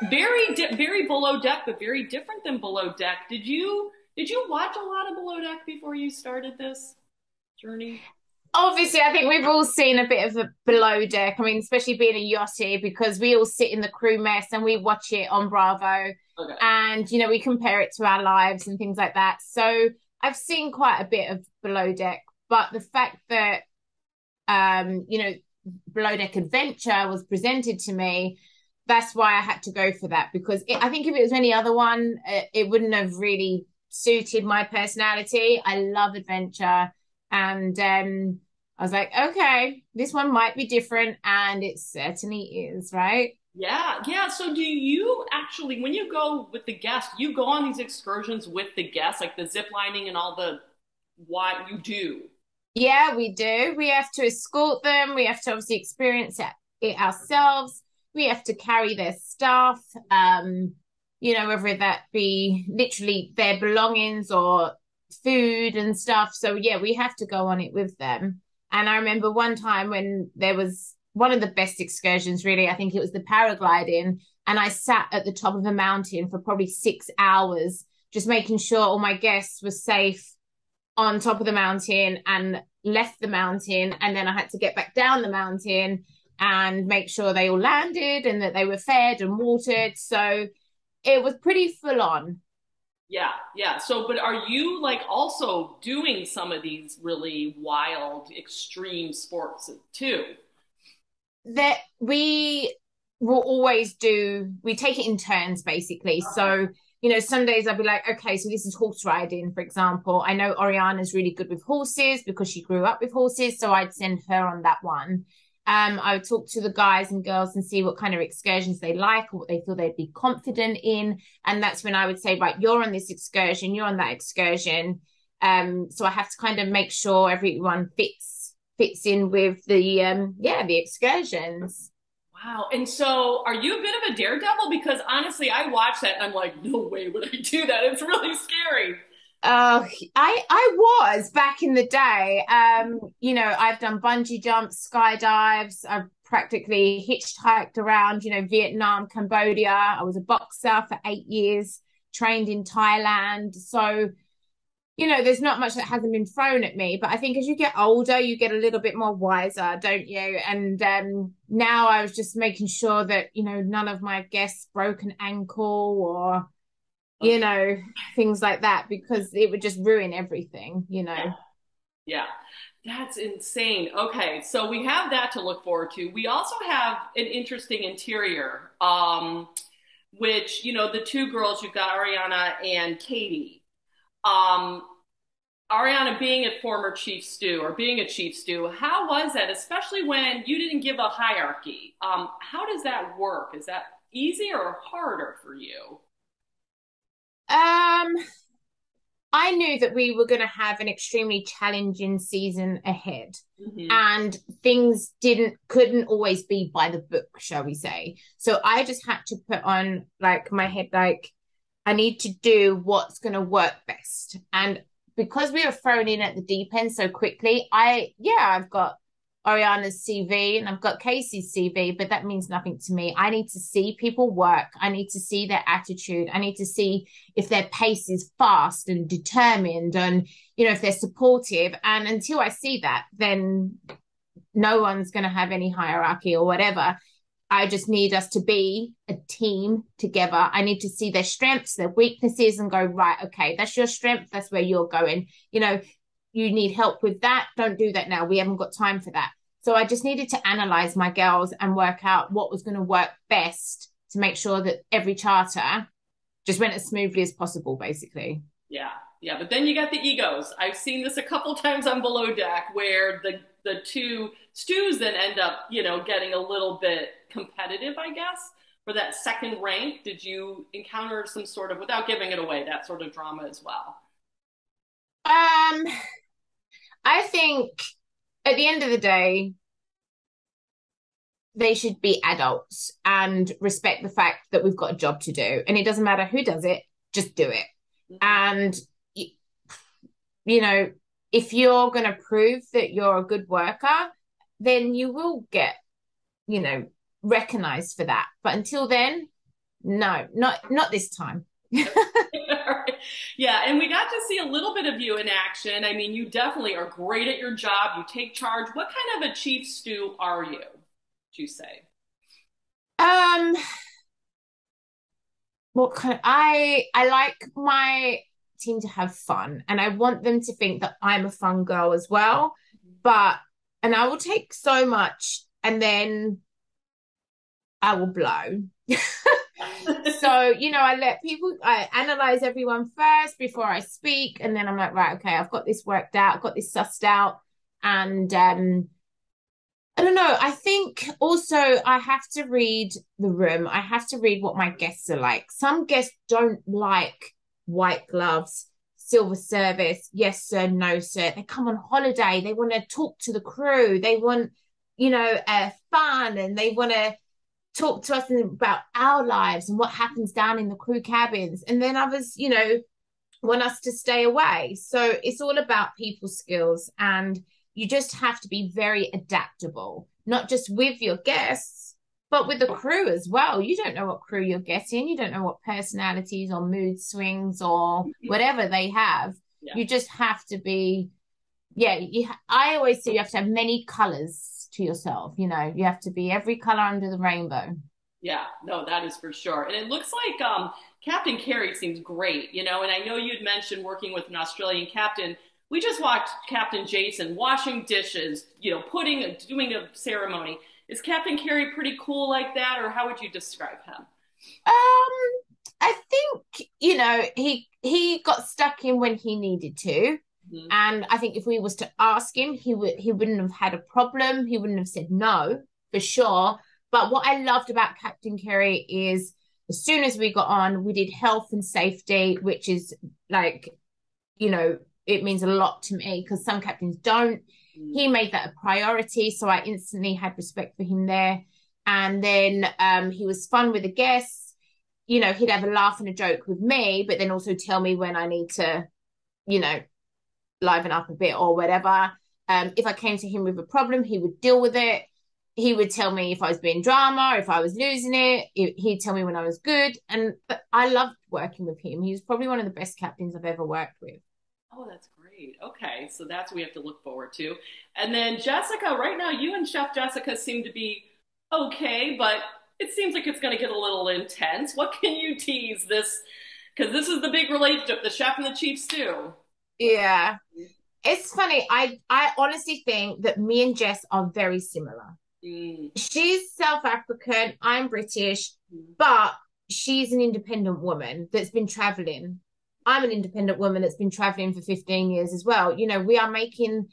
very below deck, but very different than below deck. Did you watch a lot of below deck before you started this journey? Obviously, I think we've all seen a bit of a below deck. I mean, especially being a yachty, because we all sit in the crew mess and we watch it on Bravo, Okay. and we compare it to our lives and things like that. So I've seen quite a bit of below deck, but the fact that below deck adventure was presented to me, that's why I had to go for that, because I think if it was any other one, it wouldn't have really suited my personality. I love adventure, and I was like, okay, this one might be different, and it certainly is, right? Yeah, yeah. So do you actually, when you go with the guests, you go on these excursions with the guests, like the zip lining and all the what you do? Yeah, we do. We have to escort them. We have to obviously experience it ourselves. We have to carry their stuff, whether that be literally their belongings or food and stuff. So, yeah, we have to go on it with them. And I remember one time when there was one of the best excursions, really, I think it was the paragliding. And I sat at the top of a mountain for probably 6 hours, just making sure all my guests were safe on top of the mountain, and left the mountain, and then I had to get back down the mountain and make sure they all landed and that they were fed and watered. So it was pretty full on. Yeah, yeah. So, but are you like also doing some of these really wild, extreme sports too? That we will always do, we take it in turns basically. So some days I'll be like, okay, so this is horse riding, for example. I know Oriana's really good with horses because she grew up with horses, so I'd send her on that one. I would talk to the guys and girls and see what kind of excursions they like or what they feel they'd be confident in. And that's when I would say, right, you're on this excursion, you're on that excursion. So I have to kind of make sure everyone fits in with the excursions. Wow. And so are you a bit of a daredevil? Because honestly, I watch that and I'm like, no way would I do that. It's really scary. I was back in the day. I've done bungee jumps, skydives. I've practically hitchhiked around, Vietnam, Cambodia. I was a boxer for 8 years, trained in Thailand. So, there's not much that hasn't been thrown at me. But I think as you get older, you get a little bit more wiser, don't you? And now I was just making sure that, none of my guests broke an ankle or you Okay. know, things like that, because it would just ruin everything. Yeah. Yeah. That's insane. Okay. So we have that to look forward to. We also have an interesting interior, which, the two girls, you've got Ariana and Katie. Um, Ariana being a former chief stew or being a chief stew, how was that, especially when you didn't give a hierarchy? How does that work? Is that easier or harder for you? Um, I knew that we were going to have an extremely challenging season ahead, Hmm. and things couldn't always be by the book, shall we say. So I just had to put on like my head, like I need to do what's going to work best. And because we were thrown in at the deep end so quickly, I've got Ariana's CV and I've got Casey's CV, but that means nothing to me. I need to see people work. I need to see their attitude. I need to see if their pace is fast and determined, and, if they're supportive. And until I see that, then no one's going to have any hierarchy or whatever. I just need us to be a team together. I need to see their strengths, their weaknesses, and go, right, okay, that's your strength. That's where you're going. You need help with that. Don't do that now. We haven't got time for that. So I just needed to analyze my girls and work out what was going to work best to make sure that every charter just went as smoothly as possible, basically. Yeah, yeah. But then you got the egos. I've seen this a couple times on Below Deck where the two stews then end up, getting a little bit competitive, I guess, for that second rank. Did you encounter some sort of, without giving it away, that sort of drama as well? Um, I think at the end of the day, they should be adults and respect the fact that we've got a job to do. And it doesn't matter who does it, just do it. Mhm. And, you know, if you're going to prove that you're a good worker, then you will get, you know, recognized for that. But until then, No, not this time. Yeah, and we got to see a little bit of you in action. I mean, you definitely are great at your job. You take charge. What kind of a chief stew are you, would you say? Um, what kind of, I like my team to have fun, and I want them to think that I'm a fun girl as well. But and I will take so much and then I will blow. So, I let I analyze everyone first before I speak. And then I'm like, right, okay, I've got this worked out, I've got this sussed out. And I don't know. I think also I have to read the room. I have to read what my guests are like. Some guests don't like white gloves, silver service, yes, sir, no, sir. They come on holiday. They want to talk to the crew. They want, fun, and they want to talk to us about our lives and what happens down in the crew cabins. And then others, want us to stay away. So it's all about people skills, and you just have to be very adaptable, not just with your guests, but with the crew as well. You don't know what crew you're getting. You don't know what personalities or mood swings or whatever they have. Yeah. You just have to be, yeah. I always say you have to have many colors to yourself. You have to be every color under the rainbow. Yeah, no, that is for sure. And it looks like Captain Kerry seems great, and I know you'd mentioned working with an Australian captain. We just watched Captain Jason washing dishes, doing a ceremony. Is Captain Kerry pretty cool like that, or how would you describe him? I think, he got stuck in when he needed to. Mhm. And I think if we was to ask him, he wouldn't have had a problem. He wouldn't have said no, for sure. But what I loved about Captain Kerry is as soon as we got on, we did health and safety, which is like, it means a lot to me because some captains don't. He made that a priority. So I instantly had respect for him there. And then he was fun with the guests. He'd have a laugh and a joke with me, but then also tell me when I need to, you know, liven up a bit or whatever. If I came to him with a problem, he would deal with it. He would tell me if I was being drama, if I was losing it. He'd tell me when I was good. And I loved working with him. He was probably one of the best captains I've ever worked with. Oh, that's great. Okay, so that's what we have to look forward to. And then Jessica, right now, you and Chef Jessica seem to be okay, but it seems like it's going to get a little intense. What can you tease this? Because this is the big relationship, the chef and the chief stew. Yeah. It's funny. I honestly think that me and Jess are very similar. Mm. She's South African, I'm British, Mm. but she's an independent woman that's been traveling. I'm an independent woman that's been traveling for 15 years as well. We are making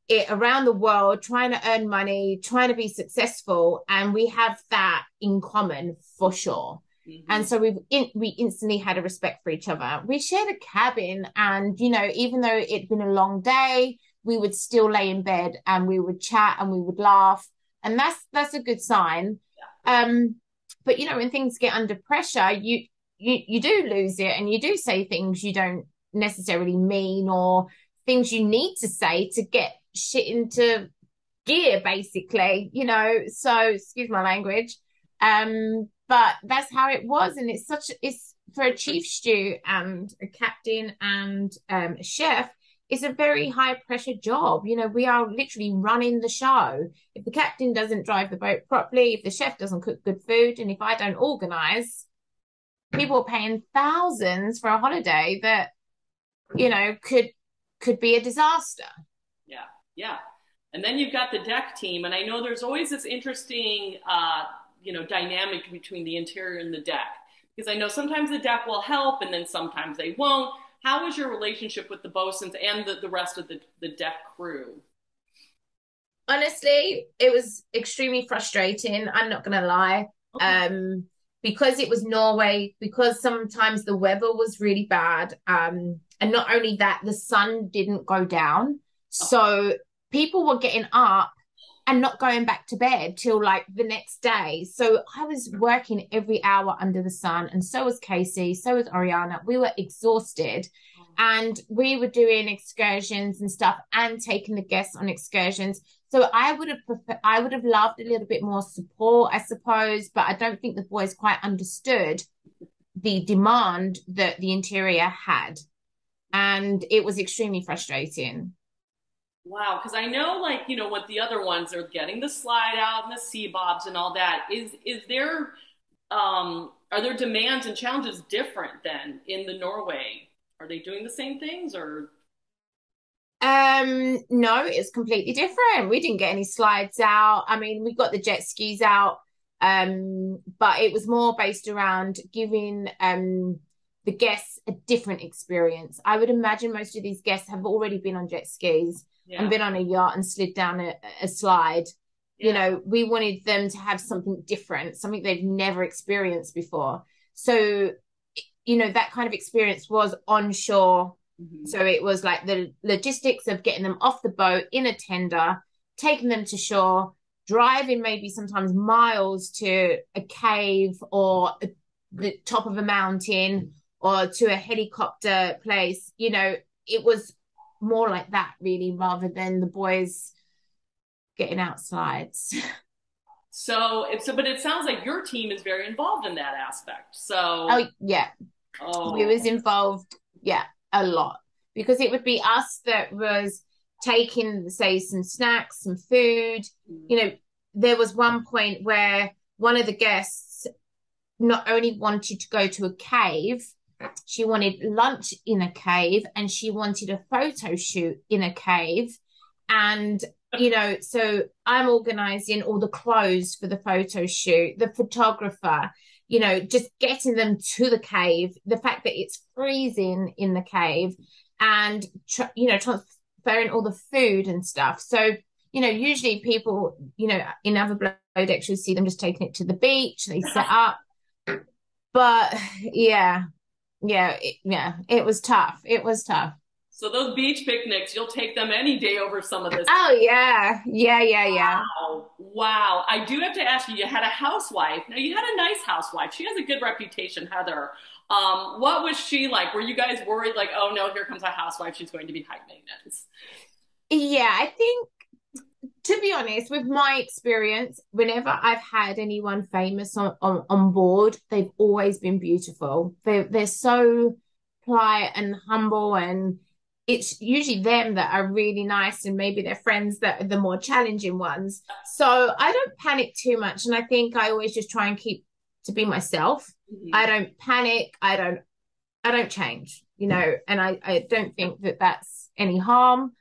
it around the world, trying to earn money, trying to be successful, and we have that in common for sure. Mm-hmm. And so we instantly had a respect for each other. We shared a cabin, and even though it'd been a long day, we would still lay in bed and we would chat and we would laugh, and that's a good sign. But when things get under pressure, you do lose it, and you do say things you don't necessarily mean, or things you need to say to get shit into gear, basically. So excuse my language. But that's how it was, and it's for a chief stew and a captain and a chef. It's a very high pressure job. We are literally running the show. If the captain doesn't drive the boat properly, if the chef doesn't cook good food, and if I don't organize, people are paying thousands for a holiday that could be a disaster. Yeah, yeah. And then you've got the deck team, and I know there's always this interesting, dynamic between the interior and the deck, because I know sometimes the deck will help, and then sometimes they won't. How was your relationship with the bosuns and the rest of the deck crew? Honestly, it was extremely frustrating. I'm not going to lie. Okay. Because it was Norway, because sometimes the weather was really bad. And not only that, the sun didn't go down. So people were getting up and not going back to bed till like the next day. So I was working every hour under the sun, and so was Casey, so was Oriana. We were exhausted, and we were doing excursions and stuff and taking the guests on excursions. So I would have loved a little bit more support, I suppose, but I don't think the boys quite understood the demand that the interior had. And it was extremely frustrating. Wow, because I know, like, you know, what the other ones are getting the slide out and the sea bobs and all that. Is there are there demands and challenges different than in the Norway? Are they doing the same things or? No, it's completely different. We didn't get any slides out. I mean, we got the jet skis out, but it was more based around giving the guests a different experience. I would imagine most of these guests have already been on jet skis and Yeah, been on a yacht and slid down a slide. You yeah. know, we wanted them to have something different, something they've never experienced before. So, you know, that kind of experience was onshore. Mhm. So it was like the logistics of getting them off the boat in a tender, taking them to shore, driving maybe sometimes miles to a cave or the top of a mountain or to a helicopter place. You know, it was more like that really rather than the boys getting out slides. But it sounds like your team is very involved in that aspect. So, Oh yeah, we oh, was involved, yeah, a lot because it would be us that was taking, say, some snacks, some food. You know, there was one point where one of the guests not only wanted to go to a cave, she wanted lunch in a cave and she wanted a photo shoot in a cave. And, you know, so I'm organizing all the clothes for the photo shoot, the photographer, you know, just getting them to the cave, the fact that it's freezing in the cave and, you know, transferring all the food and stuff. So, you know, usually people, you know, in other blow decks, you see them just taking it to the beach, they set up. But yeah, it was tough. It was tough. so those beach picnics, you'll take them any day over some of this. Oh yeah. Wow. Wow. I do have to ask you, you had a housewife. Now you had a nice housewife. She has a good reputation, Heather. What was she like? Were you guys worried like, oh no, here comes a housewife, she's going to be high maintenance? Yeah, I think to be honest, with my experience, whenever I've had anyone famous on board, they've always been beautiful. They're so polite and humble, and it's usually them that are really nice, and maybe their friends that are the more challenging ones. So I don't panic too much, and I think I always just try and keep to be myself. I Mhm. don't panic. I don't change, you know, and I don't think that that's any harm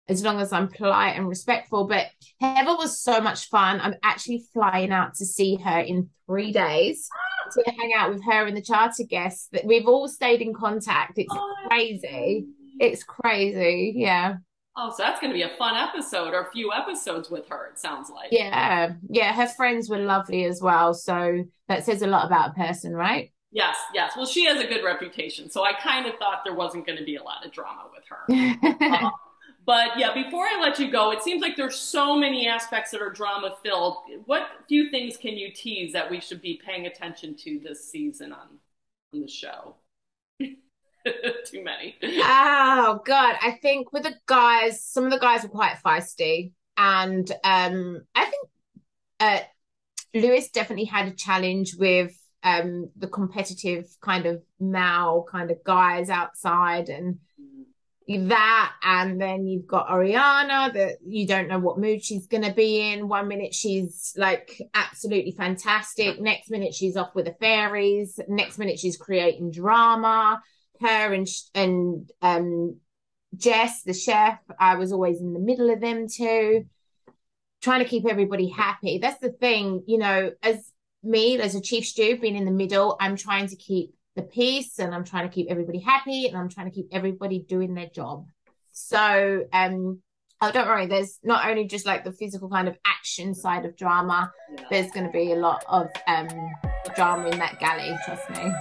as long as I'm polite and respectful. But Heather was so much fun. I'm actually flying out to see her in 3 days to hang out with her and the charter guests that we've all stayed in contact. It's crazy. It's crazy. Yeah. Oh, so that's going to be a fun episode or a few episodes with her, it sounds like. Yeah. Yeah. Her friends were lovely as well. So that says a lot about a person, right? Yes, yes. Well, she has a good reputation, so I kind of thought there wasn't going to be a lot of drama with her. But yeah, before I let you go, it seems like there's so many aspects that are drama filled. What few things can you tease that we should be paying attention to this season on the show? Too many. Oh God, I think with the guys, some of the guys were quite feisty, and I think uh, Lewis definitely had a challenge with the competitive kind of male kind of guys outside, and that, and then you've got Ariana that you don't know what mood she's going to be in. One minute she's like absolutely fantastic, next minute she's off with the fairies, next minute she's creating drama. Her and Jess, the chef, I was always in the middle of them too, trying to keep everybody happy. That's the thing, you know, as me, as a chief stew, being in the middle, I'm trying to keep the peace and I'm trying to keep everybody happy and I'm trying to keep everybody doing their job. So, oh, don't worry, there's not only just like the physical kind of action side of drama, Yeah. there's going to be a lot of drama in that galley, trust me.